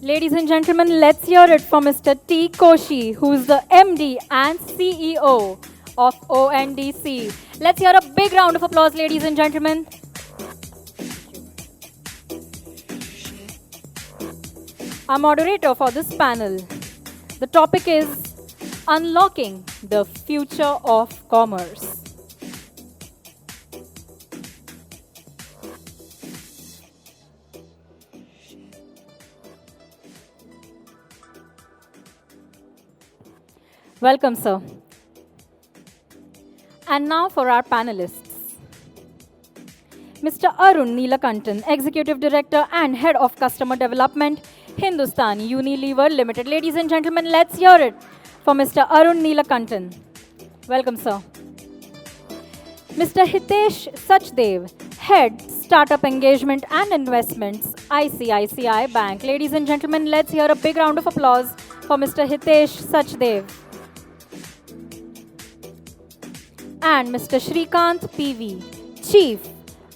Ladies and gentlemen, let's hear it for Mr. T. Koshy, who's the MD and CEO of ONDC. Let's hear a big round of applause, ladies and gentlemen. Our moderator for this panel. The topic is Unlocking the Future of Commerce. Welcome, sir. And now for our panelists. Mr. Arun Neelakantan, Executive Director and Head of Customer Development, Hindustan Unilever Limited. Ladies and gentlemen, let's hear it for Mr. Arun Neelakantan. Welcome, sir. Mr. Hitesh Sachdev, Head Startup Engagement and Investments, ICICI Bank. Ladies and gentlemen, let's hear a big round of applause for Mr. Hitesh Sachdev. And Mr. Shrikant PV, Chief,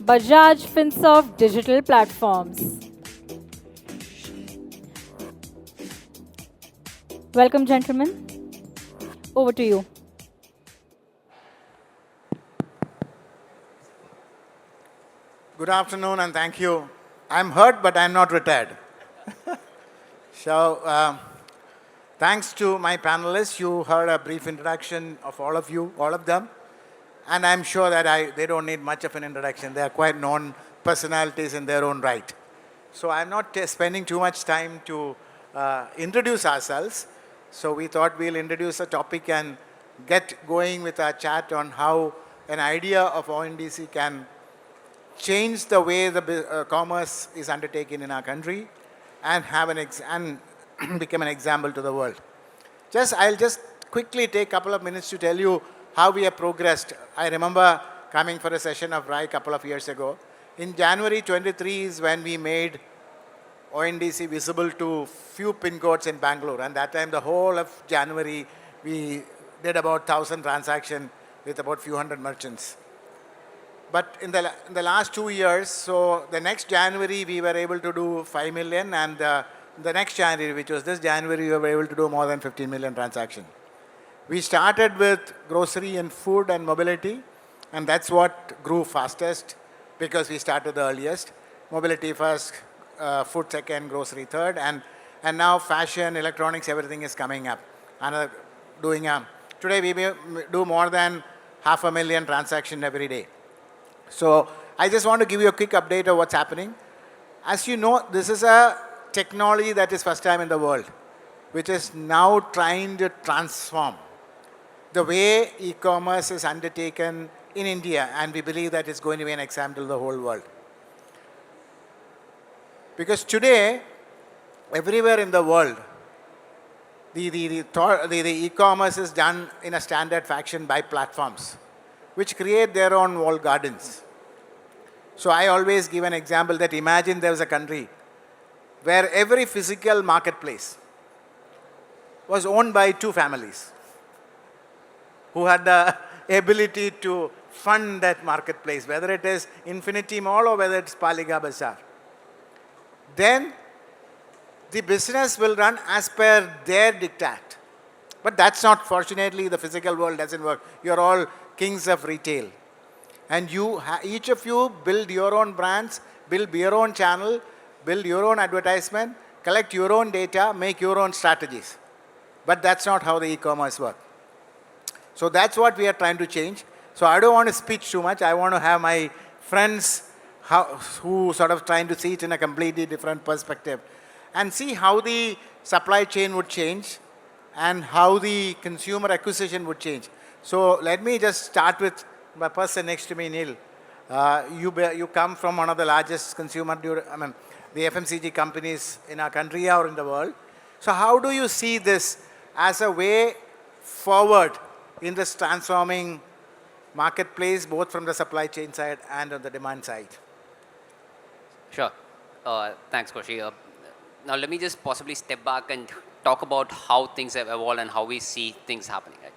Bajaj Finserv Digital Platforms. Welcome, gentlemen. Over to you. Good afternoon and thank you. I'm hurt, but I'm not retired. So, thanks to my panelists, you heard a brief introduction of all of them. And I'm sure that they don't need much of an introduction. They are quite known personalities in their own right. So I'm not spending too much time to introduce ourselves. So we thought we'll introduce a topic and get going with our chat on how an idea of ONDC can change the way the commerce is undertaken in our country and have and become an example to the world. I'll just quickly take a couple of minutes to tell you how we have progressed. I remember coming for a session of RAI a couple of years ago. In January 23 is when we made ONDC visible to few pin codes in Bangalore. And that time, the whole of January, we did about 1,000 transactions with about few hundred merchants. But in the last 2 years, so the next January, we were able to do 5 million. And the next January, which was this January, we were able to do more than 15 million transactions. We started with grocery and food and mobility, and that's what grew fastest because we started the earliest. Mobility first, food second, grocery third, and now fashion, electronics, everything is coming up. And today we do more than 500,000 transactions every day. So I just want to give you a quick update of what's happening. As you know, this is a technology that is first time in the world, which is now trying to transform the way e-commerce is undertaken in India, and we believe that it's going to be an example to the whole world. Because today, everywhere in the world, the e-commerce is done in a standard fashion by platforms, which create their own walled gardens. So I always give an example that imagine there was a country where every physical marketplace was owned by two families who had the ability to fund that marketplace, whether it is Infinity Mall or whether it's Paliga Bazaar. Then the business will run as per their diktat. But that's not, fortunately, the physical world doesn't work. You're all kings of retail. And each of you build your own brands, build your own channel, build your own advertisement, collect your own data, make your own strategies. But that's not how the e-commerce works. So that's what we are trying to change. So I don't want to speak too much. I want to have my friends who sort of trying to see it in a completely different perspective and see how the supply chain would change and how the consumer acquisition would change. So let me just start with my person next to me, Neil. You come from one of the largest the FMCG companies in our country or in the world. So how do you see this as a way forward in this transforming marketplace, both from the supply chain side and on the demand side? Sure. Thanks, Koshy. Now, let me just possibly step back and talk about how things have evolved and how we see things happening. Right?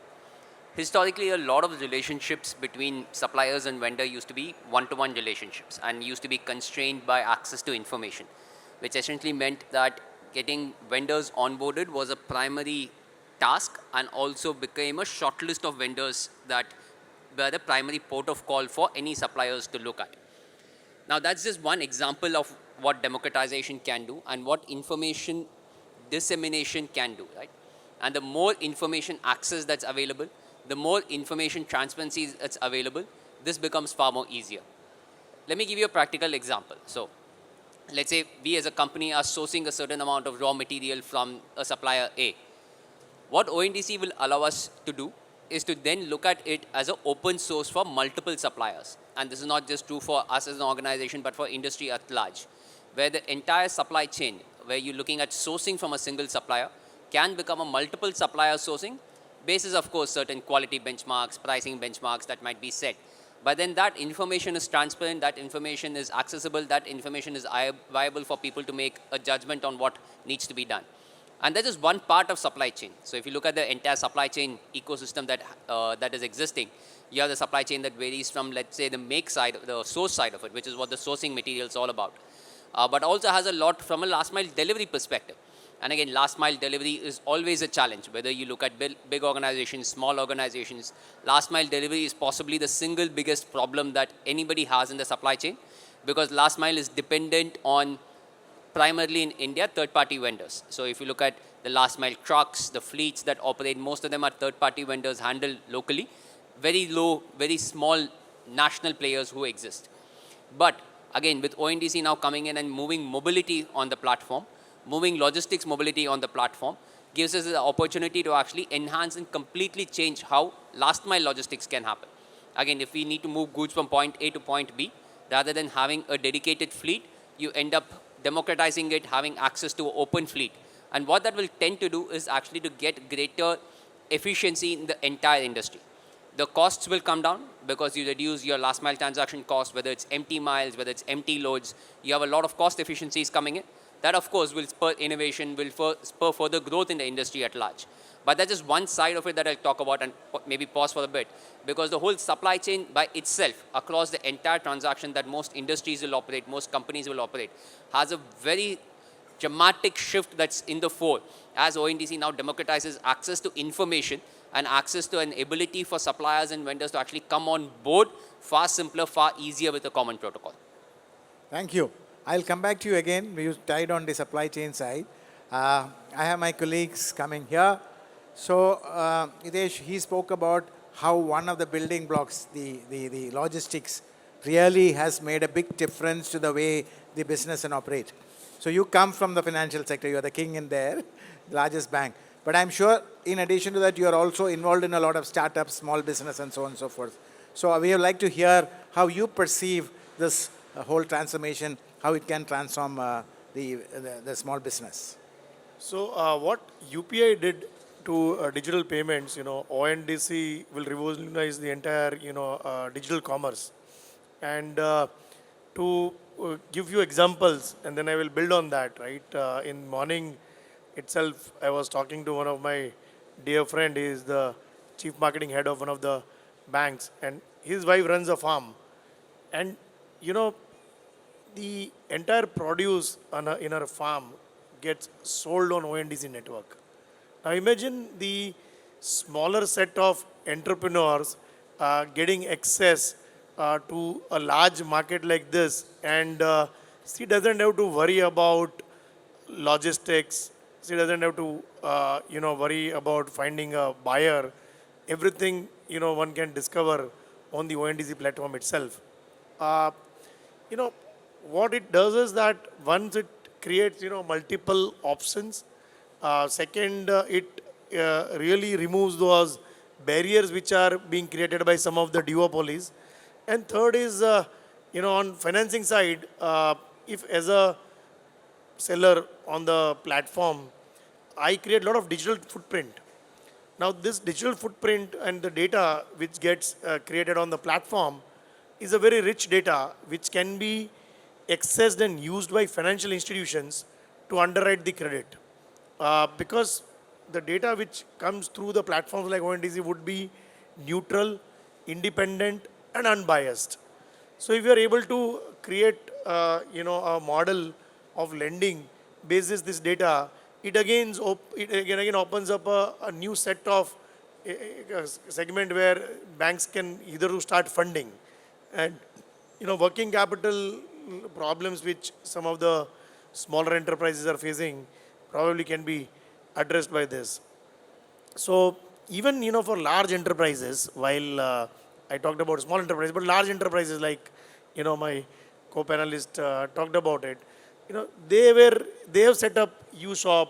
Historically, a lot of relationships between suppliers and vendor used to be one-to-one relationships and used to be constrained by access to information, which essentially meant that getting vendors onboarded was a primary task and also became a short list of vendors that were the primary port of call for any suppliers to look at. Now, that's just one example of what democratization can do and what information dissemination can do, right? And the more information access that's available, the more information transparency that's available, this becomes far more easier. Let me give you a practical example. So, let's say we as a company are sourcing a certain amount of raw material from a supplier A. What ONDC will allow us to do is to then look at it as an open source for multiple suppliers. And this is not just true for us as an organization, but for industry at large, where the entire supply chain, where you're looking at sourcing from a single supplier, can become a multiple supplier sourcing, basis of course certain quality benchmarks, pricing benchmarks that might be set. But then that information is transparent, that information is accessible, that information is viable for people to make a judgment on what needs to be done. And that is one part of supply chain. So if you look at the entire supply chain ecosystem that is existing, you have the supply chain that varies from, let's say, the make side, the source side of it, which is what the sourcing material is all about. But also has a lot from a last mile delivery perspective. And again, last mile delivery is always a challenge. Whether you look at big organizations, small organizations, last mile delivery is possibly the single biggest problem that anybody has in the supply chain, because last mile is dependent on, primarily in India, third-party vendors. So if you look at the last mile trucks, the fleets that operate, most of them are third-party vendors handled locally. Very low, very small national players who exist. But again, with ONDC now coming in and moving mobility on the platform, moving logistics mobility on the platform, gives us the opportunity to actually enhance and completely change how last mile logistics can happen. Again, if we need to move goods from point A to point B, rather than having a dedicated fleet, you end up democratizing it, having access to an open fleet. And what that will tend to do is actually to get greater efficiency in the entire industry. The costs will come down because you reduce your last mile transaction cost, whether it's empty miles, whether it's empty loads. You have a lot of cost efficiencies coming in. That, of course, will spur innovation, will spur further growth in the industry at large. But that's just one side of it that I'll talk about and maybe pause for a bit, because the whole supply chain by itself, across the entire transaction that most industries will operate, most companies will operate, has a very dramatic shift that's in the fore as ONDC now democratizes access to information and access to an ability for suppliers and vendors to actually come on board far simpler, far easier with a common protocol. Thank you. I'll come back to you again. We tied on the supply chain side. I have my colleagues coming here. So, Hitesh, he spoke about how one of the building blocks, the logistics, really has made a big difference to the way the business and operate. So you come from the financial sector, you're the king in there, largest bank. But I'm sure in addition to that, you are also involved in a lot of startups, small business and so on and so forth. So we would like to hear how you perceive this whole transformation, how it can transform the small business. So what UPI did to digital payments, ONDC will revolutionize the entire, digital commerce. And to give you examples, and then I will build on that, right? In morning itself, I was talking to one of my dear friend. He is the chief marketing head of one of the banks, and his wife runs a farm. And, the entire produce in her farm gets sold on ONDC network. Now imagine the smaller set of entrepreneurs getting access to a large market like this, and she doesn't have to worry about logistics. She doesn't have to worry about finding a buyer. Everything one can discover on the ONDC platform itself. What it does is that once it creates multiple options. Second, it really removes those barriers which are being created by some of the duopolies. And third is, on financing side, if as a seller on the platform, I create a lot of digital footprint. Now, this digital footprint and the data which gets created on the platform is a very rich data which can be accessed and used by financial institutions to underwrite the credit. Because the data which comes through the platforms like ONDC would be neutral, independent, and unbiased. So if you are able to create, a model of lending basis this data, it again opens up a new set of a segment where banks can either to start funding and working capital problems which some of the smaller enterprises are facing probably can be addressed by this. So even for large enterprises, while I talked about small enterprises, but large enterprises like my co-panelist talked about it. They have set up UShop.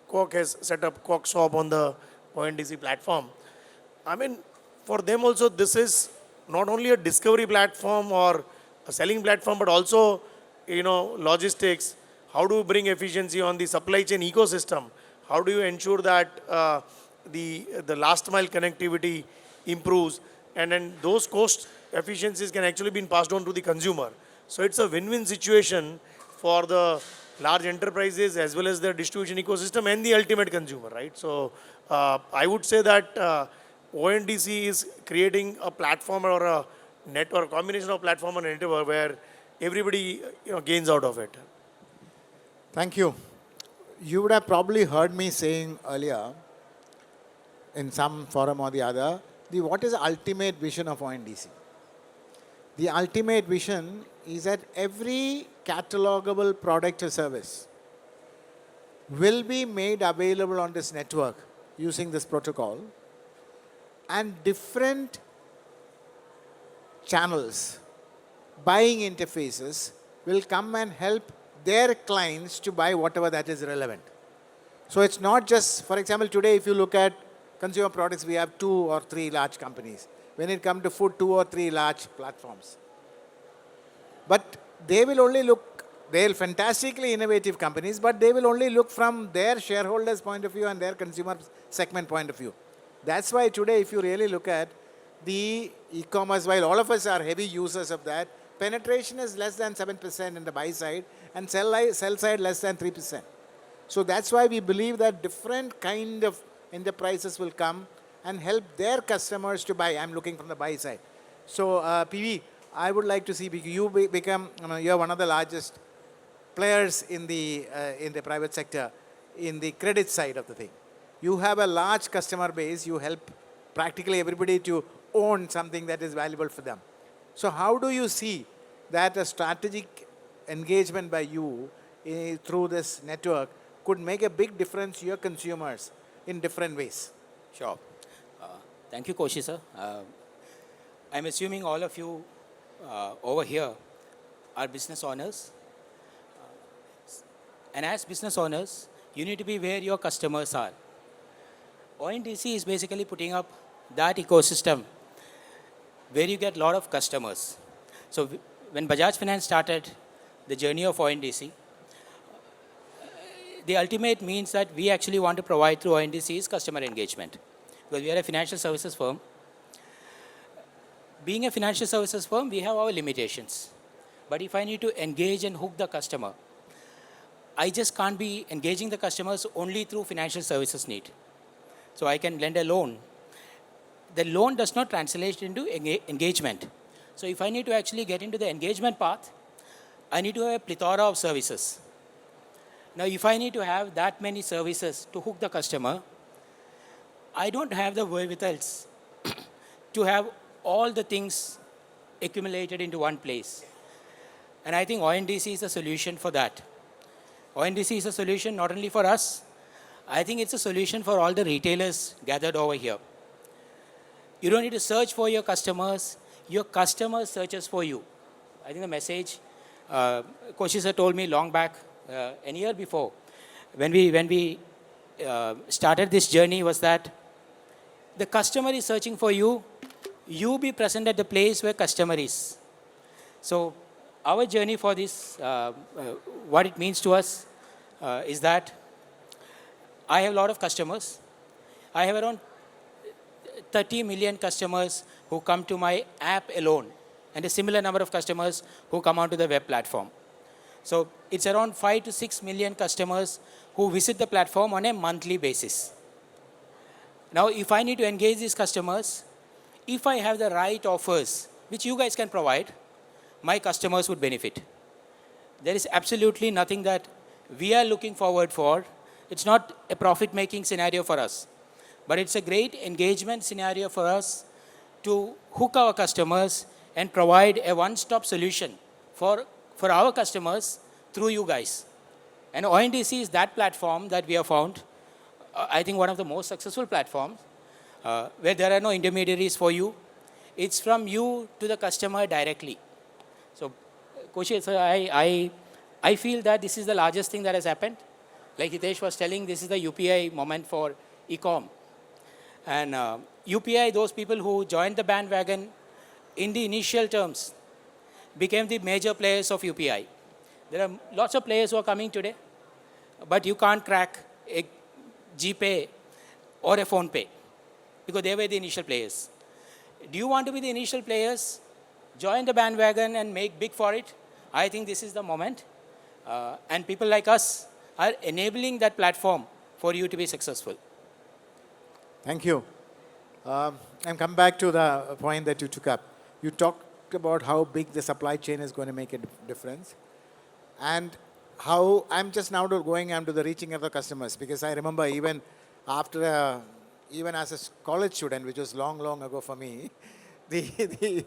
Coke has set up Coke Shop on the ONDC platform. I mean, for them also this is not only a discovery platform or a selling platform, but also logistics. How do you bring efficiency on the supply chain ecosystem? How do you ensure that the last mile connectivity improves, and then those cost efficiencies can actually be passed on to the consumer. So it's a win-win situation for the large enterprises as well as the distribution ecosystem and the ultimate consumer, right? So I would say that ONDC is creating a platform or a network, combination of platform and network where everybody gains out of it. Thank you. You would have probably heard me saying earlier in some forum or the other, what is the ultimate vision of ONDC? The ultimate vision is that every catalogable product or service will be made available on this network using this protocol, and different channels, buying interfaces will come and help their clients to buy whatever that is relevant. So it's not just, for example, today if you look at consumer products, we have 2 or 3 large companies. When it comes to food, 2 or 3 large platforms. But they will only look, they're fantastically innovative companies, but they will only look from their shareholders' point of view and their consumer segment point of view. That's why today, if you really look at the e-commerce, while all of us are heavy users of that, penetration is less than 7% in the buy side and sell side less than 3%. So that's why we believe that different kind of enterprises will come and help their customers to buy. I'm looking from the buy side. So PV, I would like to see you become, you're one of the largest players in the private sector in the credit side of the thing. You have a large customer base. You help practically everybody to own something that is valuable for them. So how do you see that a strategic engagement by you through this network could make a big difference to your consumers in different ways? Sure. Thank you, Koshy, sir. I'm assuming all of you over here are business owners. And as business owners, you need to be where your customers are. ONDC is basically putting up that ecosystem where you get a lot of customers. So when Bajaj Finance started the journey of ONDC, the ultimate means that we actually want to provide through ONDC is customer engagement. Because we are a financial services firm. Being a financial services firm, we have our limitations. But if I need to engage and hook the customer, I just can't be engaging the customers only through financial services need. So I can lend a loan. The loan does not translate into engagement. So if I need to actually get into the engagement path, I need to have a plethora of services. Now, if I need to have that many services to hook the customer, I don't have the wherewithals to have all the things accumulated into one place. And I think ONDC is a solution for that. ONDC is a solution not only for us, I think it's a solution for all the retailers gathered over here. You don't need to search for your customers searches for you. I think the message, Koshy sir told me long back, a year before, when we started this journey was that the customer is searching for you, you be present at the place where customer is. So our journey for this, what it means to us is that I have a lot of customers. I have around 30 million customers who come to my app alone, and a similar number of customers who come onto the web platform. So it's around 5 to 6 million customers who visit the platform on a monthly basis. Now, if I need to engage these customers, if I have the right offers, which you guys can provide, my customers would benefit. There is absolutely nothing that we are looking forward for. It's not a profit-making scenario for us, but it's a great engagement scenario for us to hook our customers and provide a one-stop solution for our customers through you guys. And ONDC is that platform that we have found, I think one of the most successful platforms, where there are no intermediaries for you. It's from you to the customer directly. So, Koshy, so I feel that this is the largest thing that has happened. Like Hitesh was telling, this is the UPI moment for e-com. And UPI, those people who joined the bandwagon in the initial terms, became the major players of UPI. There are lots of players who are coming today, but you can't crack a GPay or a PhonePe because they were the initial players. Do you want to be the initial players? Join the bandwagon and make big for it. I think this is the moment. And people like us are enabling that platform for you to be successful. Thank you. And come back to the point that you took up. You talked about how big the supply chain is going to make a difference. And how I'm just now going on to the reaching of the customers, because I remember even after, even as a college student, which was long, long ago for me, the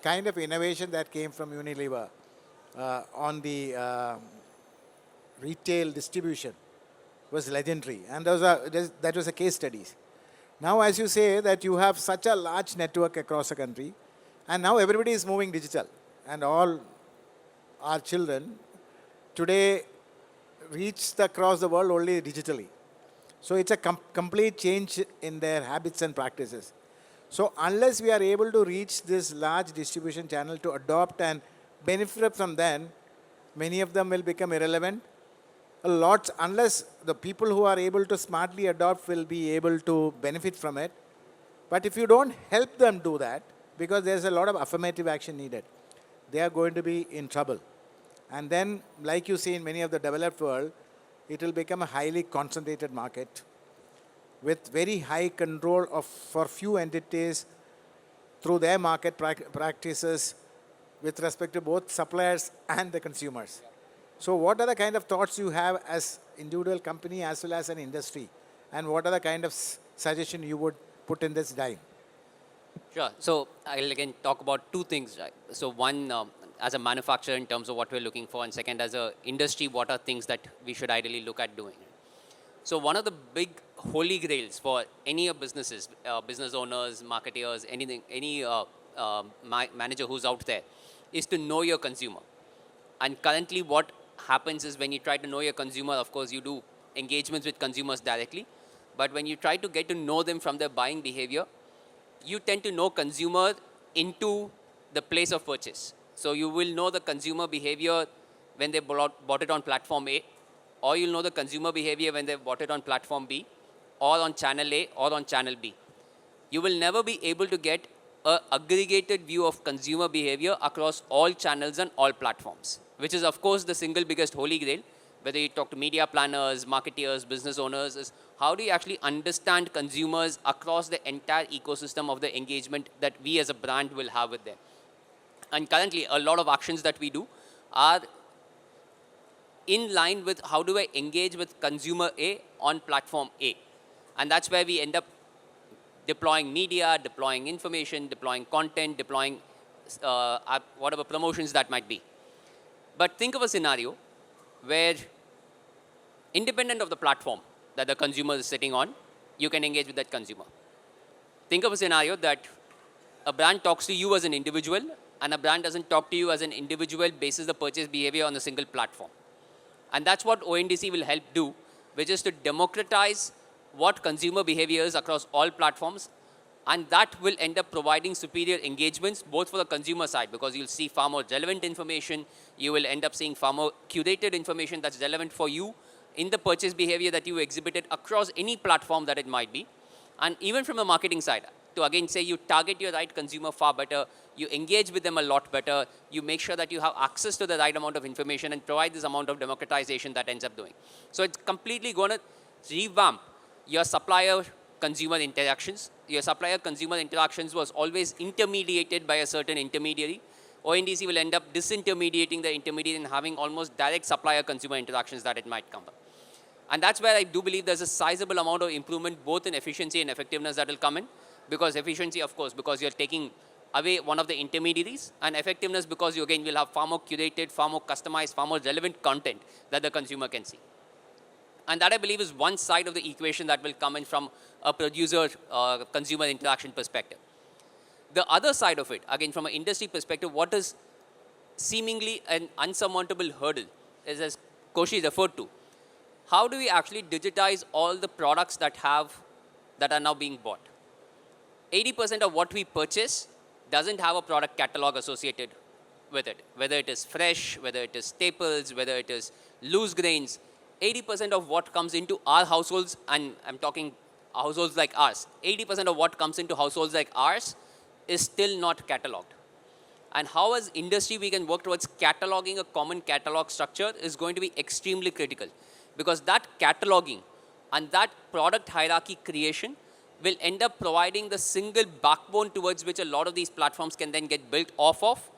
kind of innovation that came from Unilever on the retail distribution was legendary, and that was a case study. Now, as you say, that you have such a large network across the country, and now everybody is moving digital, and all our children today reach across the world only digitally. So it's a complete change in their habits and practices. So unless we are able to reach this large distribution channel to adopt and benefit from them, many of them will become irrelevant. Unless the people who are able to smartly adopt will be able to benefit from it. But if you don't help them do that, because there's a lot of affirmative action needed, they are going to be in trouble. And then, like you see in many of the developed world, it will become a highly concentrated market with very high control for few entities through their market practices with respect to both suppliers and the consumers. So what are the kind of thoughts you have as individual company as well as an industry? And what are the kind of suggestion you would put in this dive? Sure. So I'll again talk about two things, right? So one, as a manufacturer in terms of what we're looking for, and second, as a industry, what are things that we should ideally look at doing. So one of the big holy grails for any of businesses, business owners, marketeers, anything, any manager who's out there, is to know your consumer. And currently what happens is when you try to know your consumer, of course, you do engagements with consumers directly. But when you try to get to know them from their buying behavior, you tend to know consumer into the place of purchase. So you will know the consumer behavior when they bought it on platform A, or you'll know the consumer behavior when they bought it on platform B, or on channel A, or on channel B. You will never be able to get an aggregated view of consumer behavior across all channels and all platforms, which is, of course, the single biggest holy grail. Whether you talk to media planners, marketeers, business owners, is how do you actually understand consumers across the entire ecosystem of the engagement that we as a brand will have with them. And currently, a lot of actions that we do are in line with how do I engage with consumer A on platform A. And that's where we end up deploying media, deploying information, deploying content, deploying whatever promotions that might be. But think of a scenario where, independent of the platform that the consumer is sitting on, you can engage with that consumer. Think of a scenario that a brand talks to you as an individual, and a brand doesn't talk to you as an individual basis the purchase behavior on a single platform. And that's what ONDC will help do, which is to democratize what consumer behavior is across all platforms. And that will end up providing superior engagements, both for the consumer side, because you'll see far more relevant information. You will end up seeing far more curated information that's relevant for you in the purchase behavior that you exhibited across any platform that it might be. And even from a marketing side, to again say you target your right consumer far better, you engage with them a lot better, you make sure that you have access to the right amount of information and provide this amount of democratization that ends up doing. So it's completely going to revamp your supplier-consumer interactions. Your supplier-consumer interactions was always intermediated by a certain intermediary. ONDC will end up disintermediating the intermediate and having almost direct supplier-consumer interactions that it might come up. And that's where I do believe there's a sizable amount of improvement both in efficiency and effectiveness that will come in. Because efficiency, of course, because you're taking away one of the intermediaries, and effectiveness because you again will have far more curated, far more customized, far more relevant content that the consumer can see. And that I believe is one side of the equation that will come in from a producer-consumer interaction perspective. The other side of it, again from an industry perspective, what is seemingly an unsurmountable hurdle is, as Koshy referred to, how do we actually digitize all the products that are now being bought? 80% of what we purchase doesn't have a product catalog associated with it, whether it is fresh, whether it is staples, whether it is loose grains. 80% of what comes into our households, and I'm talking households like ours, 80% of what comes into households like ours is still not cataloged. And how as industry we can work towards cataloging a common catalog structure is going to be extremely critical, because that cataloging and that product hierarchy creation will end up providing the single backbone towards which a lot of these platforms can then get built off of,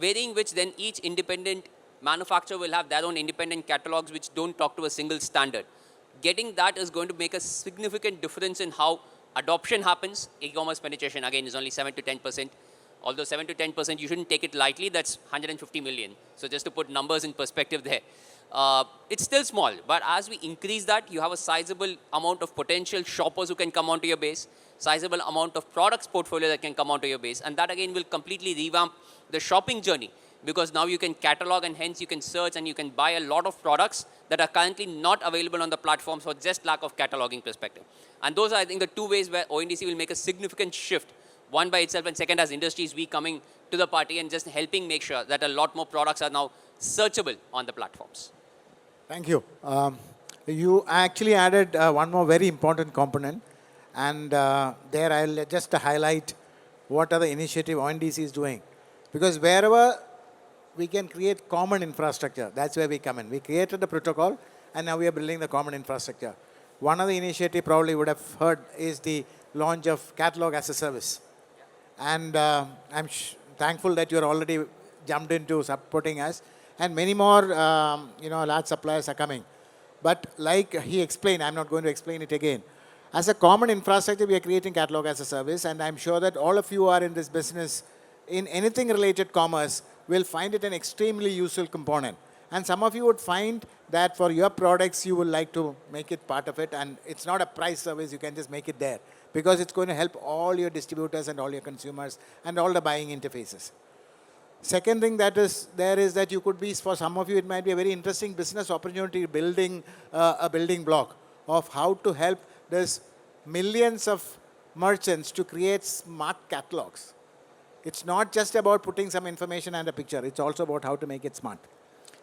varying which then each independent manufacturer will have their own independent catalogs which don't talk to a single standard. Getting that is going to make a significant difference in how adoption happens. E-commerce penetration, again, is only 7 to 10%. Although 7 to 10%, you shouldn't take it lightly, that's 150 million. So just to put numbers in perspective there. It's still small, but as we increase that, you have a sizable amount of potential shoppers who can come onto your base, sizable amount of products portfolio that can come onto your base, and that again will completely revamp the shopping journey, because now you can catalog and hence you can search and you can buy a lot of products that are currently not available on the platforms for just lack of cataloging perspective. And those are, I think, the two ways where ONDC will make a significant shift. One by itself, and second as industries, we coming to the party and just helping make sure that a lot more products are now searchable on the platforms. Thank you. You actually added one more very important component, and there I'll just highlight what are the initiative ONDC is doing. Because wherever we can create common infrastructure, that's where we come in. We created the protocol, and now we are building the common infrastructure. One of the initiative probably would have heard is the launch of catalog as a service. And I'm thankful that you're already jumped into supporting us. And many more, large suppliers are coming. But like he explained, I'm not going to explain it again. As a common infrastructure, we are creating catalog as a service, and I'm sure that all of you are in this business, in anything related commerce, will find it an extremely useful component. And some of you would find that for your products, you would like to make it part of it, and it's not a price service, you can just make it there, because it's going to help all your distributors and all your consumers and all the buying interfaces. Second thing that is there is that you could be, for some of you, it might be a very interesting business opportunity, building a building block of how to help this millions of merchants to create smart catalogs. It's not just about putting some information and a picture. It's also about how to make it smart.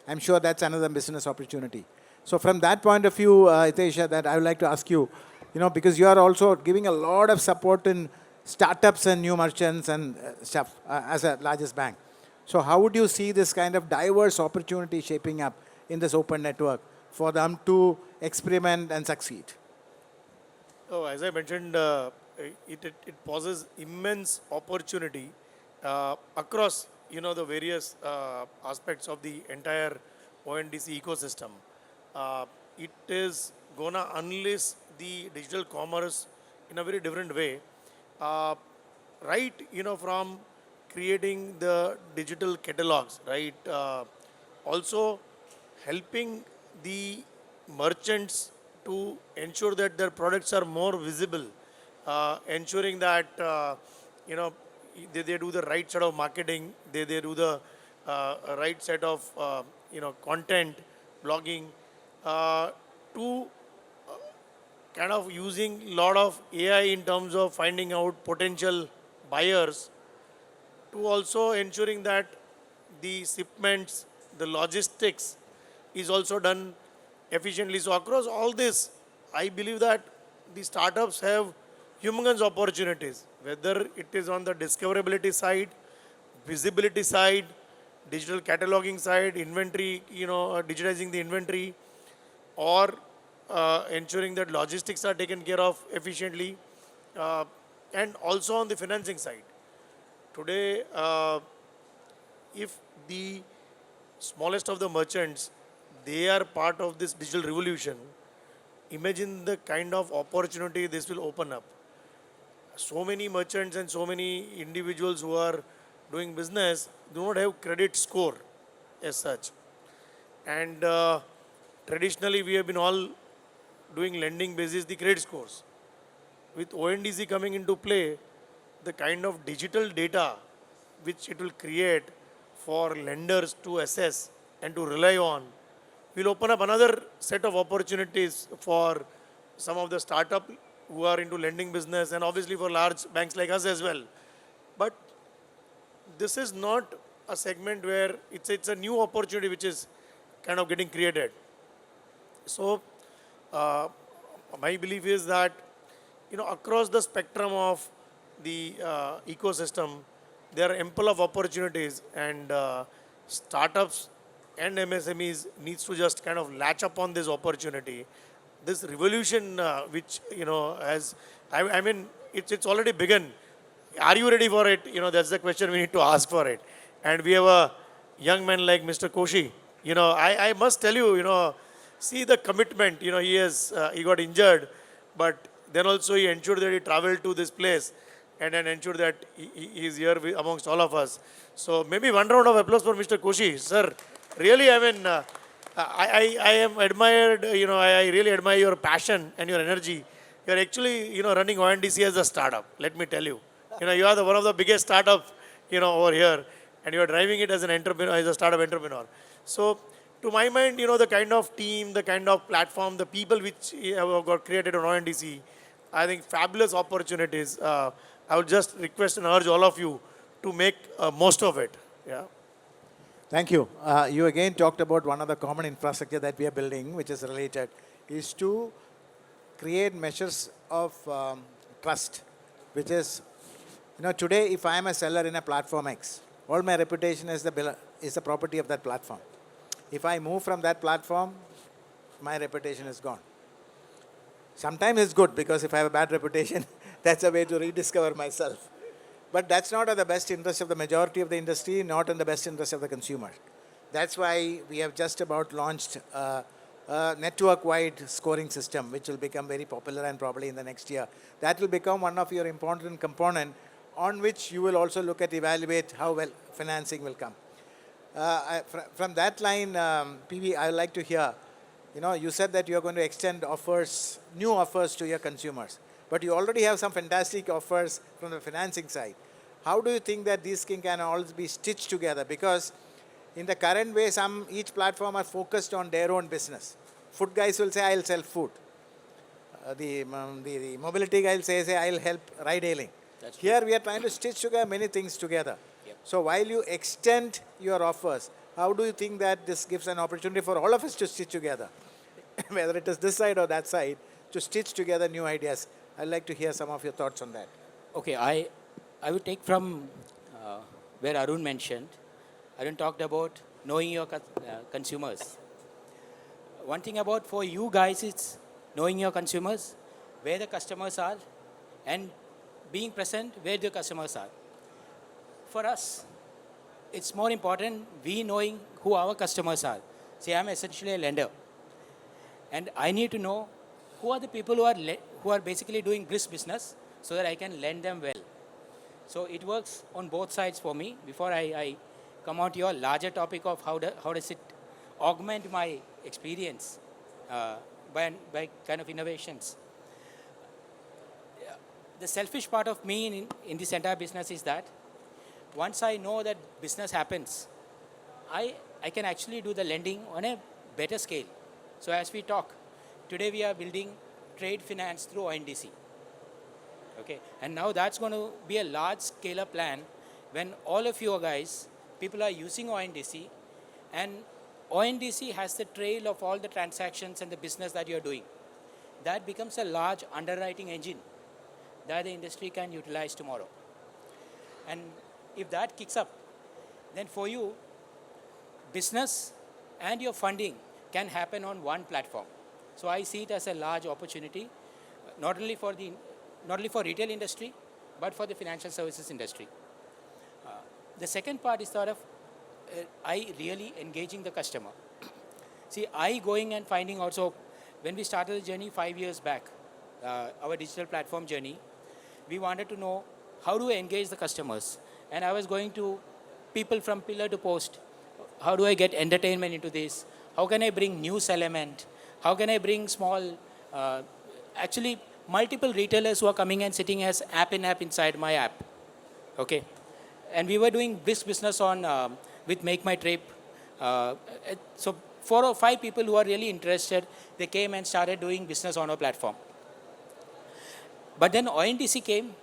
I'm sure that's another business opportunity. So from that point of view, Hitesh, that I would like to ask you, because you are also giving a lot of support in startups and new merchants and stuff as a largest bank. So how would you see this kind of diverse opportunity shaping up in this open network for them to experiment and succeed? Oh, as I mentioned, it poses immense opportunity across the various aspects of the entire ONDC ecosystem. It is gonna unleash the digital commerce in a very different way. Right, from creating the digital catalogs, right? Also helping the merchants to ensure that their products are more visible, ensuring that they do the right set of marketing, they do the right set of content, blogging, to kind of using a lot of AI in terms of finding out potential buyers, to also ensuring that the shipments, the logistics is also done efficiently. So across all this, I believe that the startups have humongous opportunities, whether it is on the discoverability side, visibility side, digital cataloging side, inventory, digitizing the inventory, or ensuring that logistics are taken care of efficiently, and also on the financing side. Today, if the smallest of the merchants, they are part of this digital revolution, imagine the kind of opportunity this will open up. So many merchants and so many individuals who are doing business do not have credit score as such. And traditionally, we have been all doing lending basis the credit scores. With ONDC coming into play, the kind of digital data which it will create for lenders to assess and to rely on will open up another set of opportunities for some of the startup who are into lending business and obviously for large banks like us as well. But this is not a segment where it's a new opportunity which is kind of getting created. So my belief is that across the spectrum of the ecosystem, there are ample of opportunities, and startups and MSMEs needs to just kind of latch upon this opportunity. This revolution, which has, I mean, it's already begun. Are you ready for it? That's the question we need to ask for it. And we have a young man like Mr. Koshy. I must tell you, see the commitment. He got injured, but then also he ensured that he traveled to this place and then ensured that he is here amongst all of us. So maybe one round of applause for Mr. Koshy, sir. Really, I mean, I am admired. I really admire your passion and your energy. You're actually, running ONDC as a startup. Let me tell you. You are one of the biggest startups, over here, and you are driving it as an entrepreneur, as a startup entrepreneur. So, to my mind, the kind of team, the kind of platform, the people which have got created on ONDC, I think fabulous opportunities. I would just request and urge all of you to make most of it. Yeah. Thank you. You again talked about one of the common infrastructure that we are building, which is related, is to create measures of trust, which is, today if I am a seller in a platform X, all my reputation is the property of that platform. If I move from that platform, my reputation is gone. Sometimes it's good because if I have a bad reputation, that's a way to rediscover myself. But that's not in the best interest of the majority of the industry, not in the best interest of the consumer. That's why we have just about launched a network-wide scoring system, which will become very popular and probably in the next year. That will become one of your important component on which you will also look at evaluate how well financing will come. From that line, PV, I would like to hear, you said that you are going to extend offers, new offers to your consumers. But you already have some fantastic offers from the financing side. How do you think that these things can all be stitched together? Because in the current way, each platform are focused on their own business. Food guys will say, I'll sell food. The mobility guy will say, I'll help ride hailing. Here we are trying to stitch together many things together. Yep. So while you extend your offers, how do you think that this gives an opportunity for all of us to stitch together? Whether it is this side or that side, to stitch together new ideas. I'd like to hear some of your thoughts on that. Okay, I would take from where Arun mentioned. Arun talked about knowing your consumers. One thing about for you guys is knowing your consumers, where the customers are, and being present where the customers are. For us, it's more important we knowing who our customers are. See, I'm essentially a lender, and I need to know who are the people who are basically doing brisk business so that I can lend them well. So it works on both sides for me. Before I come on to your larger topic of how does it augment my experience by kind of innovations. The selfish part of me in this entire business is that once I know that business happens, I can actually do the lending on a better scale. So as we talk, today we are building trade finance through ONDC. Okay, and now that's going to be a large scale plan when all of you guys, people are using ONDC, and ONDC has the trail of all the transactions and the business that you're doing. That becomes a large underwriting engine that the industry can utilize tomorrow. And if that kicks up, then for you, business and your funding can happen on one platform. So I see it as a large opportunity, not only for retail industry, but for the financial services industry. The second part is sort of I really engaging the customer. See, I going and finding also, when we started the journey 5 years back, our digital platform journey, we wanted to know how do I engage the customers. And I was going to people from pillar to post. How do I get entertainment into this? How can I bring news element? How can I bring small, actually multiple retailers who are coming and sitting as app in app inside my app. Okay. And we were doing this business on with Make My Trip. So 4 or 5 people who are really interested, they came and started doing business on our platform. But then ONDC came,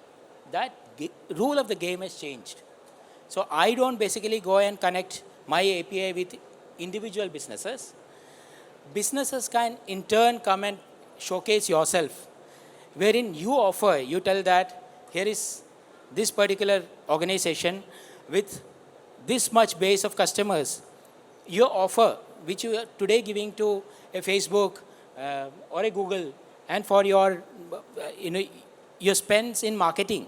that rule of the game has changed. So I don't basically go and connect my API with individual businesses. Businesses can in turn come and showcase yourself, wherein you offer, you tell that here is this particular organization with this much base of customers. Your offer, which you are today giving to a Facebook or a Google, and for your, your spends in marketing,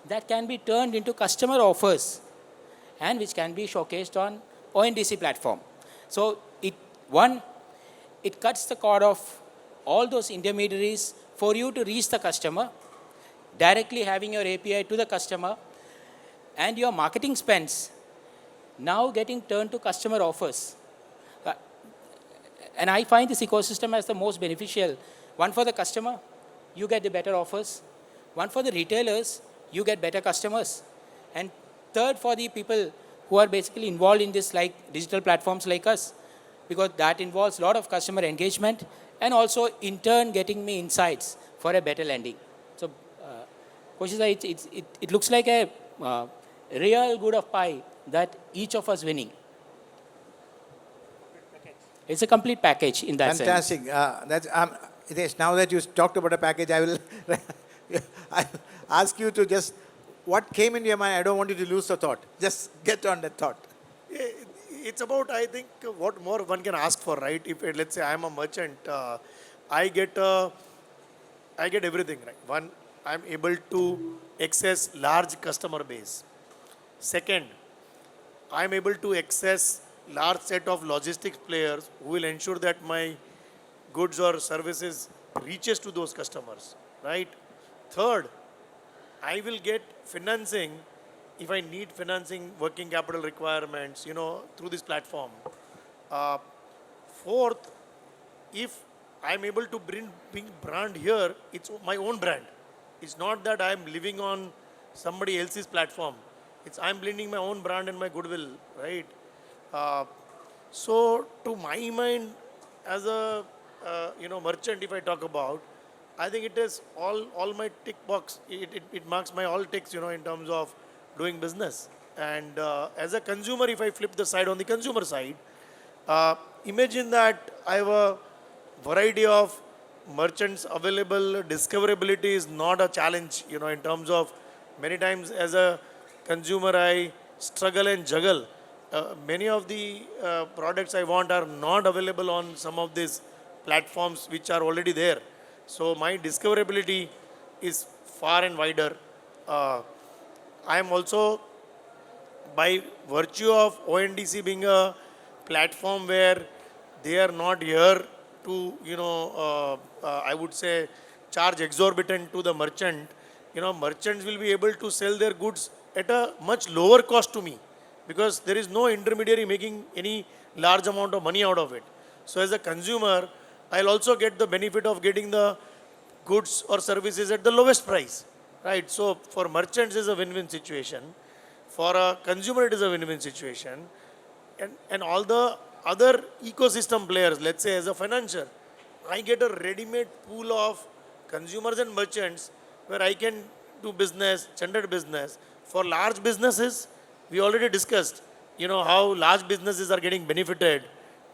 that can be turned into customer offers, and which can be showcased on ONDC platform. So it cuts the cord of all those intermediaries for you to reach the customer, directly having your API to the customer, and your marketing spends now getting turned to customer offers. And I find this ecosystem as the most beneficial. One for the customer, you get the better offers. One for the retailers, you get better customers. And third, for the people who are basically involved in this, like digital platforms like us, because that involves a lot of customer engagement and also in turn getting me insights for a better lending. So, Koshy, it looks like a real good of pie that each of us winning. It's a complete package in that Fantastic. sense. That's, Hitesh, now that you talked about a package, I will I'll ask you to just, what came in your mind? I don't want you to lose the thought. Just get on that thought. It's about, I think, what more one can ask for, right? If, let's say, I'm a merchant, I get everything, right? One, I'm able to access large customer base. Second, I'm able to access large set of logistics players who will ensure that my goods or services reaches to those customers, right? Third, I will get financing if I need financing, working capital requirements, through this platform. Fourth, if I'm able to bring brand here, it's my own brand. It's not that I'm living on somebody else's platform. It's I'm blending my own brand and my goodwill, right? So to my mind, as a merchant, if I talk about, I think it is all my tick box. It marks my all ticks, in terms of doing business. And as a consumer, if I flip the side on the consumer side, imagine that I have a variety of merchants available. Discoverability is not a challenge, in terms of many times as a consumer, I struggle and juggle. Many of the products I want are not available on some of these platforms which are already there. So my discoverability is far and wider. I am also, by virtue of ONDC being a platform where they are not here to, I would say, charge exorbitant to the merchant. Merchants will be able to sell their goods at a much lower cost to me, because there is no intermediary making any large amount of money out of it. So as a consumer, I'll also get the benefit of getting the goods or services at the lowest price, right? So for merchants, it's a win-win situation. For a consumer, it is a win-win situation. And all the other ecosystem players, let's say as a financier, I get a ready-made pool of consumers and merchants where I can do business, generate business. For large businesses, we already discussed, how large businesses are getting benefited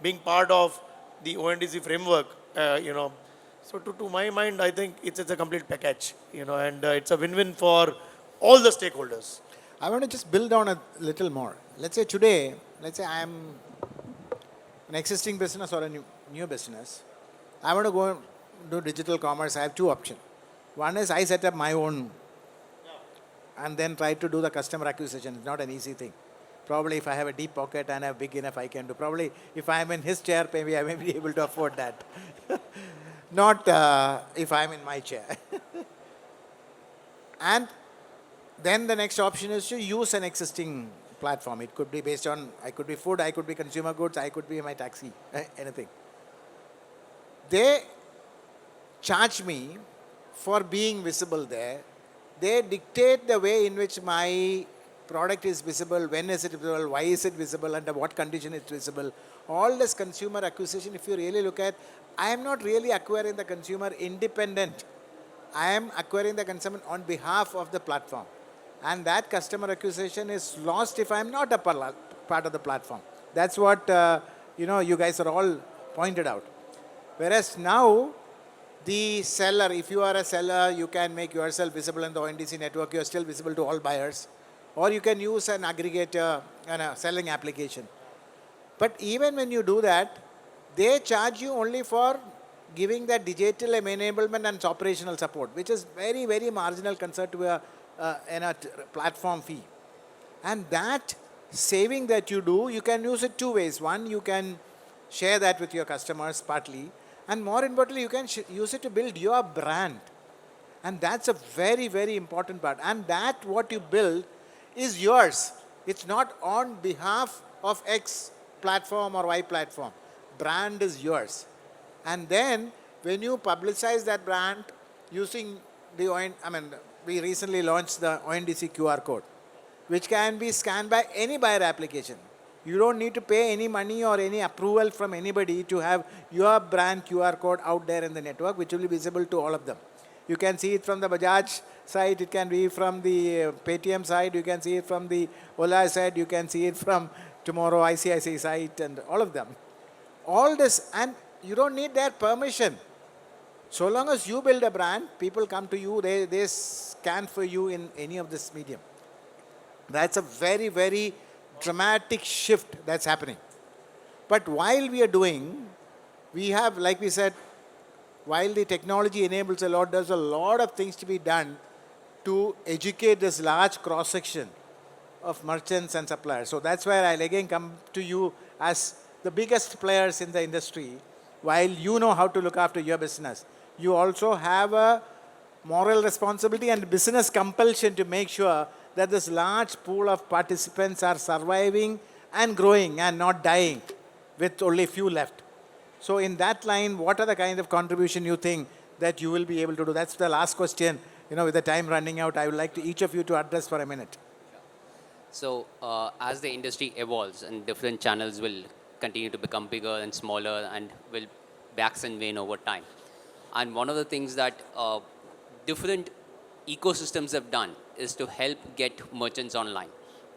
being part of the ONDC framework, So to my mind, I think it's a complete package, and it's a win-win for all the stakeholders. I want to just build on a little more. Let's say today, I am an existing business or a new business. I want to go and do digital commerce. I have two options. One is I set up my own and then try to do the customer acquisition. It's not an easy thing. Probably if I have a deep pocket and a big enough, I can do. Probably if I'm in his chair, maybe I may be able to afford that. Not if I'm in my chair. And then the next option is to use an existing platform. It could be based on, I could be food, I could be consumer goods, I could be my taxi, anything. They charge me for being visible there. They dictate the way in which my product is visible, when is it visible, why is it visible, under what condition it's visible. All this consumer acquisition, if you really look at, I am not really acquiring the consumer independent. I am acquiring the consumer on behalf of the platform. And that customer acquisition is lost if I am not a part of the platform. That's what you guys are all pointed out. Whereas now, the seller, if you are a seller, you can make yourself visible in the ONDC network. You are still visible to all buyers. Or you can use an aggregator and a selling application. But even when you do that, they charge you only for giving that digital enablement and operational support, which is very, very marginal compared to a platform fee. And that saving that you do, you can use it two ways. One, you can share that with your customers partly. And more importantly, you can use it to build your brand. And that's a very, very important part. And that what you build is yours. It's not on behalf of X platform or Y platform. Brand is yours. And then when you publicize that brand using we recently launched the ONDC QR code, which can be scanned by any buyer application. You don't need to pay any money or any approval from anybody to have your brand QR code out there in the network, which will be visible to all of them. You can see it from the Bajaj side, it can be from the Paytm side, you can see it from the Ola side, you can see it from tomorrow ICICI side and all of them. All this, and you don't need their permission. So long as you build a brand, people come to you, they scan for you in any of this medium. That's a very, very dramatic shift that's happening. But while we are doing, we have, like we said, while the technology enables a lot, there's a lot of things to be done to educate this large cross-section of merchants and suppliers. So that's where I'll again come to you as the biggest players in the industry. While you know how to look after your business, you also have a moral responsibility and business compulsion to make sure that this large pool of participants are surviving and growing and not dying with only few left. So in that line, what are the kind of contribution you think that you will be able to do? That's the last question. With the time running out, I would like to each of you to address for a minute. So as the industry evolves and different channels will continue to become bigger and smaller and will wax and wane over time. And one of the things that different ecosystems have done is to help get merchants online.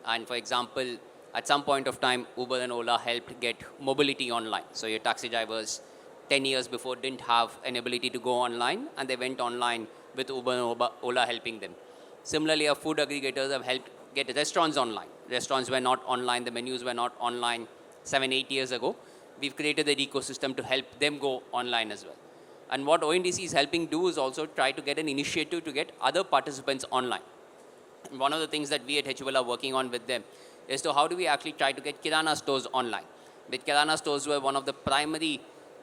And for example, at some point of time, Uber and Ola helped get mobility online. So your taxi drivers 10 years before didn't have an ability to go online, and they went online with Uber and Ola helping them. Similarly, our food aggregators have helped get restaurants online. Restaurants were not online, the menus were not online 7-8 years ago. We've created an ecosystem to help them go online as well. And what ONDC is helping do is also try to get an initiative to get other participants online. And one of the things that we at HUL are working on with them is to how do we actually try to get Kirana stores online. With Kirana stores were one of the primary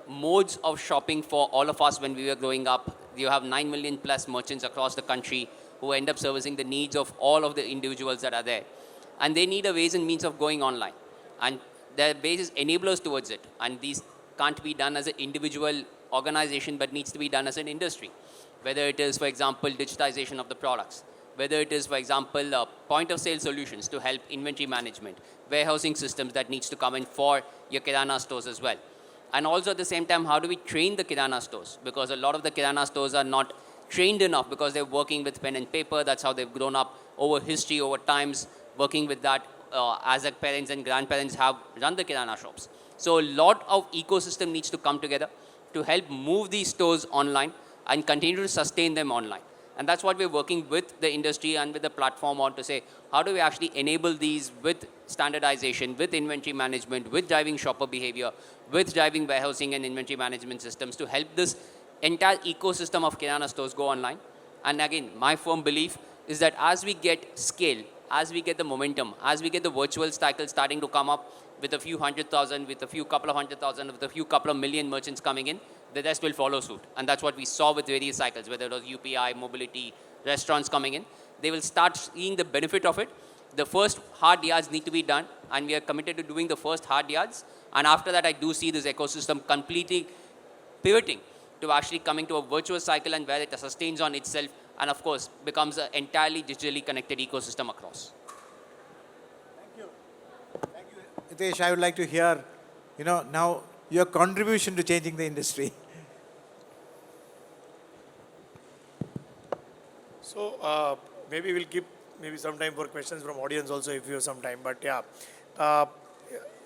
modes of shopping for all of us when we were growing up. You have 9 million plus merchants across the country who end up servicing the needs of all of the individuals that are there. And they need a ways and means of going online. And there are basis enablers towards it. And these can't be done as an individual organization, but needs to be done as an industry. Whether it is, for example, digitization of the products. Whether it is, for example, point of sale solutions to help inventory management. Warehousing systems that needs to come in for your Kirana stores as well. And also at the same time, how do we train the Kirana stores? Because a lot of the Kirana stores are not trained enough because they're working with pen and paper. That's how they've grown up over history, over times, working with that as their parents and grandparents have run the Kirana shops. So a lot of ecosystem needs to come together to help move these stores online and continue to sustain them online. And that's what we're working with the industry and with the platform on to say, how do we actually enable these with standardization, with inventory management, with driving shopper behavior, with driving warehousing and inventory management systems to help this entire ecosystem of Kirana stores go online. And again, my firm belief is that as we get scale as we get the momentum, as we get the virtual cycle starting to come up with a few 100,000, with a few couple of 100,000, with a few couple of million merchants coming in, the rest will follow suit. And that's what we saw with various cycles, whether it was UPI, mobility, restaurants coming in. They will start seeing the benefit of it. The first hard yards need to be done, and we are committed to doing the first hard yards. And after that, I do see this ecosystem completely pivoting to actually coming to a virtuous cycle, and where it sustains on itself and, of course, becomes an entirely digitally connected ecosystem across. Hitesh, I would like to hear, now your contribution to changing the industry. So maybe we'll keep maybe some time for questions from audience also if you have some time. But yeah, uh,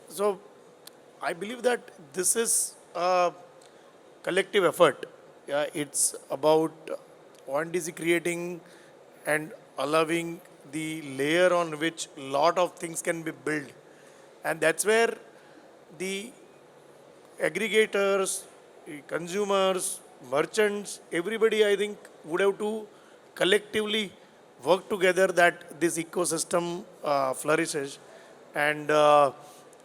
so I believe that this is a collective effort. Yeah, it's about ONDC creating and allowing the layer on which lot of things can be built, and that's where the aggregators, the consumers, merchants, everybody I think would have to collectively work together that this ecosystem flourishes. And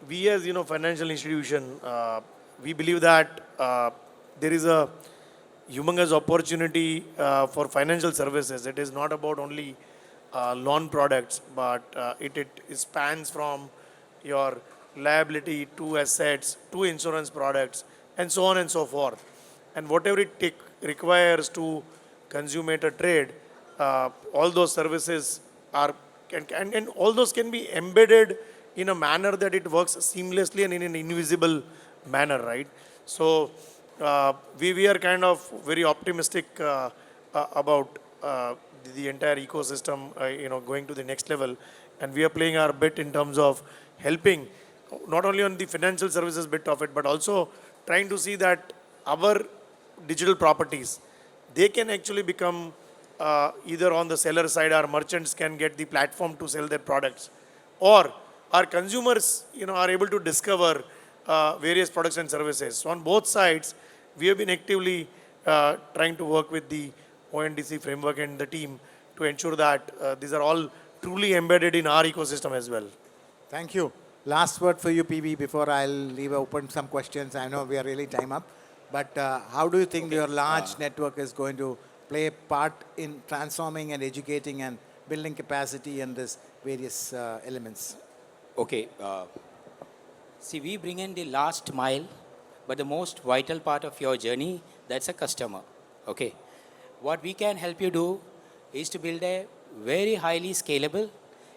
we as financial institution, we believe that there is a humongous opportunity for financial services. It is not about only loan products, but it spans from your liability to assets to insurance products and so on and so forth. And whatever it requires to consummate a trade, all those services are and all those can be embedded in a manner that it works seamlessly and in an invisible manner, right? So we are kind of very optimistic about the entire ecosystem, going to the next level, and we are playing our bit in terms of helping not only on the financial services bit of it, but also trying to see that our digital properties, they can actually become either on the seller side, our merchants can get the platform to sell their products, or our consumers, are able to discover various products and services. So on both sides, we have been actively trying to work with the ONDC framework and the team to ensure that these are all truly embedded in our ecosystem as well. Thank you. Last word for you, PB, before I'll leave open some questions. I know we are really time up. But how do you think your large network is going to play a part in transforming and educating and building capacity in these various elements? Okay. See, we bring in the last mile, but the most vital part of your journey, that's a customer. Okay. What we can help you do is to build a very highly scalable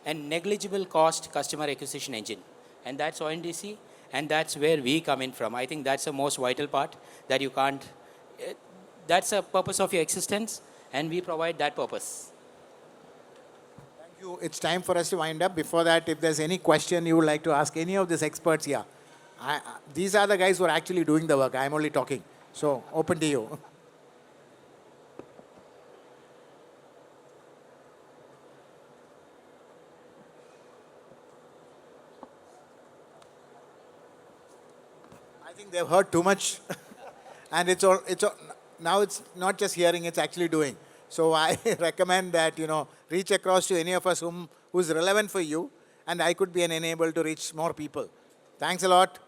and negligible cost customer acquisition engine. And that's ONDC, and that's where we come in from. I think that's the most vital part that you can't, that's the purpose of your existence, and we provide that purpose. Thank you. It's time for us to wind up. Before that, if there's any question you would like to ask any of these experts here, these are the guys who are actually doing the work. I'm only talking. So, open to you. I think they've heard too much. And now it's not just hearing, it's actually doing. So I recommend that, reach across to any of us who's relevant for you, and I could be an enabler to reach more people. Thanks a lot.